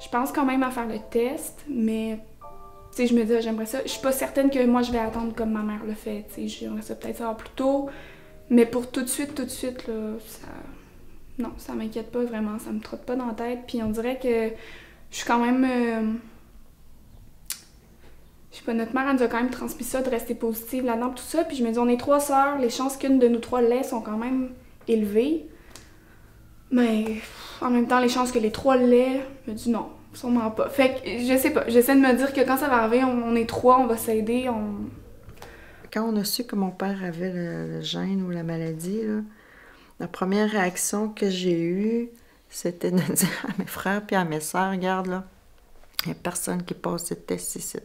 Je pense quand même à faire le test, mais tu sais, je me dis, j'aimerais ça. Je suis pas certaine que moi, je vais attendre comme ma mère le fait. Tu sais, j'aimerais ça peut-être savoir plus tôt. Mais pour tout de suite, là, ça... Non, ça m'inquiète pas vraiment. Ça me trotte pas dans la tête. Puis on dirait que je suis quand même... Je sais pas, notre mère, elle nous a quand même transmis ça, de rester positive là-dedans, tout ça. Puis je me dis, on est 3 sœurs. Les chances qu'une de nous 3 l'ait sont quand même élevées. Mais en même temps, les chances que les 3 l'aient, je me dis non. Sûrement pas. Fait que, je sais pas, j'essaie de me dire que quand ça va arriver, on est 3, on va s'aider, Quand on a su que mon père avait le gène ou la maladie, là, la première réaction que j'ai eue, c'était de dire à mes frères puis à mes sœurs, regarde là, il n'y a personne qui passe le test ici.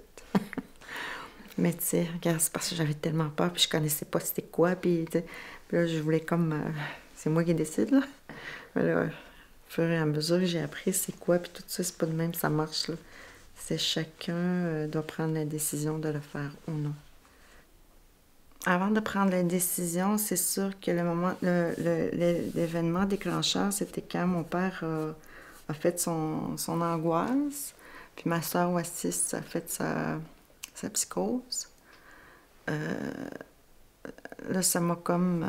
Mais tu sais, regarde, c'est parce que j'avais tellement peur puis je connaissais pas c'était quoi, puis là, je voulais comme... c'est moi qui décide, là. Mais là, au fur et à mesure que j'ai appris c'est quoi, puis tout ça, c'est pas de même, ça marche, là. C'est chacun doit prendre la décision de le faire ou non. Avant de prendre la décision, c'est sûr que l'événement déclencheur, c'était quand mon père a fait son angoisse, puis ma sœur Wassis a fait sa psychose. Là, ça m'a comme...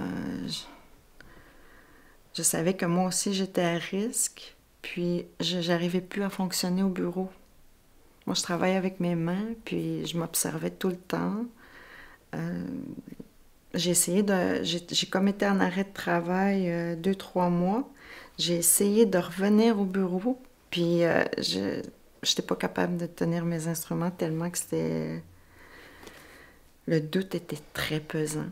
Je savais que moi aussi, j'étais à risque, puis j'arrivais plus à fonctionner au bureau. Moi, je travaillais avec mes mains, puis je m'observais tout le temps. J'ai essayé de... J'ai comme été en arrêt de travail 2-3 mois. J'ai essayé de revenir au bureau, puis je n'étais pas capable de tenir mes instruments tellement que c'était... Le doute était très pesant.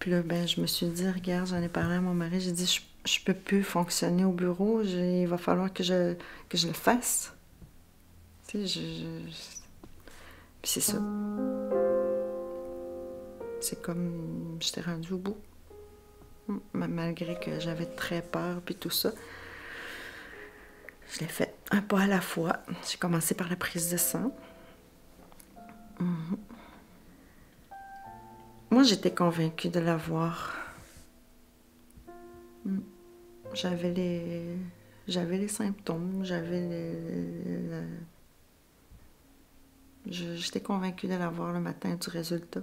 Puis là, ben, je me suis dit, regarde, j'en ai parlé à mon mari, j'ai dit, je peux plus fonctionner au bureau, il va falloir que je le fasse. Tu sais, Puis c'est ça. C'est comme, j'étais rendue au bout. Malgré que j'avais très peur, puis tout ça. Je l'ai fait un pas à la fois. J'ai commencé par la prise de sang. Moi, j'étais convaincue de l'avoir. J'avais les symptômes, j'étais convaincue de l'avoir le matin du résultat.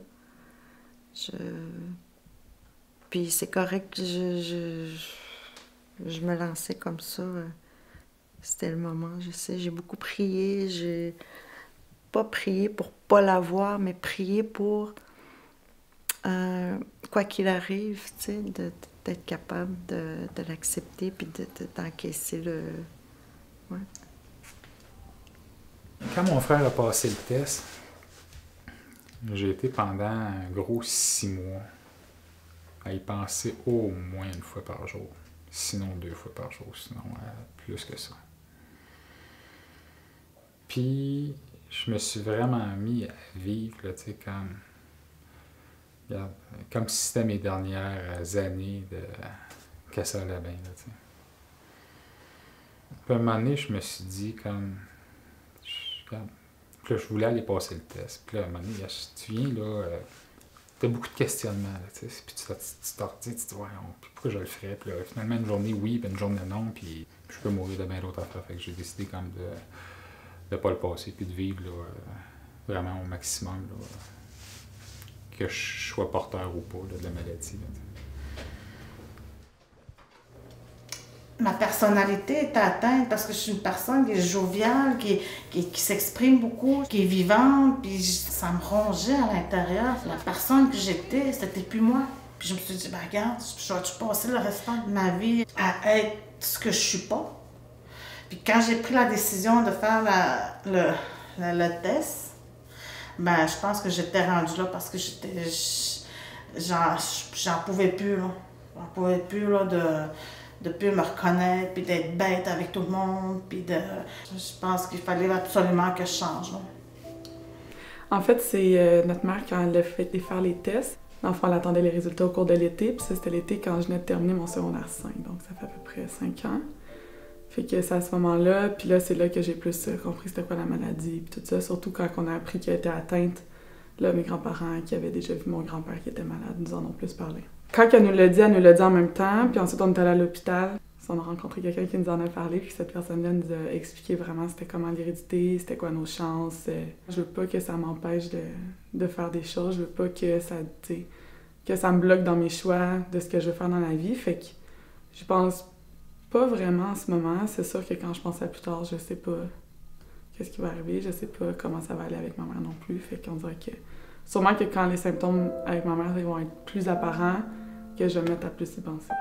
Puis c'est correct que je me lançais comme ça. C'était le moment, je sais. J'ai beaucoup prié. J'ai pas prié pour pas l'avoir, mais prié pour... quoi qu'il arrive, tu sais, d'être capable de l'accepter puis d'encaisser le... Ouais. Quand mon frère a passé le test, j'ai été pendant un gros 6 mois à y penser au moins une fois par jour. Sinon 2 fois par jour, sinon plus que ça. Puis, je me suis vraiment mis à vivre, là, tu sais, comme si c'était mes dernières années que ça allait bien, là, tu sais. Puis à un moment donné, je me suis dit, puis là, je voulais aller passer le test. Puis là, à un moment donné, tu viens, là, t'as beaucoup de questionnements, là, tu sais. Puis tu te dis, ouais, pourquoi je le ferais? Puis là, finalement, une journée oui, puis une journée non, puis je peux mourir de bien d'autres affaires. Fait que j'ai décidé comme de pas le passer, puis de vivre, là, vraiment au maximum, là, que je sois porteur ou pas là, de la maladie. Là. Ma personnalité est atteinte parce que je suis une personne qui est joviale, qui s'exprime beaucoup, qui est vivante, puis ça me rongeait à l'intérieur. La personne que j'étais, c'était plus moi. Puis je me suis dit, ben regarde, je vais passer le restant de ma vie à être ce que je suis pas. Puis quand j'ai pris la décision de faire le test, ben je pense que j'étais rendue là parce que j'en pouvais plus, là. J'en pouvais plus, là, de plus me reconnaître, puis d'être bête avec tout le monde, puis je pense qu'il fallait absolument que je change, là. En fait, c'est notre mère, quand elle a fait faire les tests, dans le fond, elle attendait les résultats au cours de l'été, puis ça, c'était l'été quand je venais de terminer mon secondaire 5, donc ça fait à peu près 5 ans. Fait que c'est à ce moment-là, puis là, c'est là que j'ai plus compris c'était quoi la maladie, puis tout ça, surtout quand on a appris qu'elle était atteinte. Là, mes grands-parents qui avaient déjà vu mon grand-père qui était malade nous en ont plus parlé. Quand elle nous l'a dit en même temps, puis ensuite on est allé à l'hôpital. Si on a rencontré quelqu'un qui nous en a parlé, puis que cette personne-là nous a expliqué vraiment c'était comment l'hérédité, c'était quoi nos chances. Je veux pas que ça m'empêche de faire des choses, je veux pas que ça me bloque dans mes choix de ce que je veux faire dans la vie. Fait que je pense pas vraiment en ce moment. C'est sûr que quand je pense à plus tard, je sais pas qu'est-ce qui va arriver, je sais pas comment ça va aller avec ma mère non plus. Fait qu'on dirait que sûrement que quand les symptômes avec ma mère ils vont être plus apparents, que je vais me mettre à plus y penser.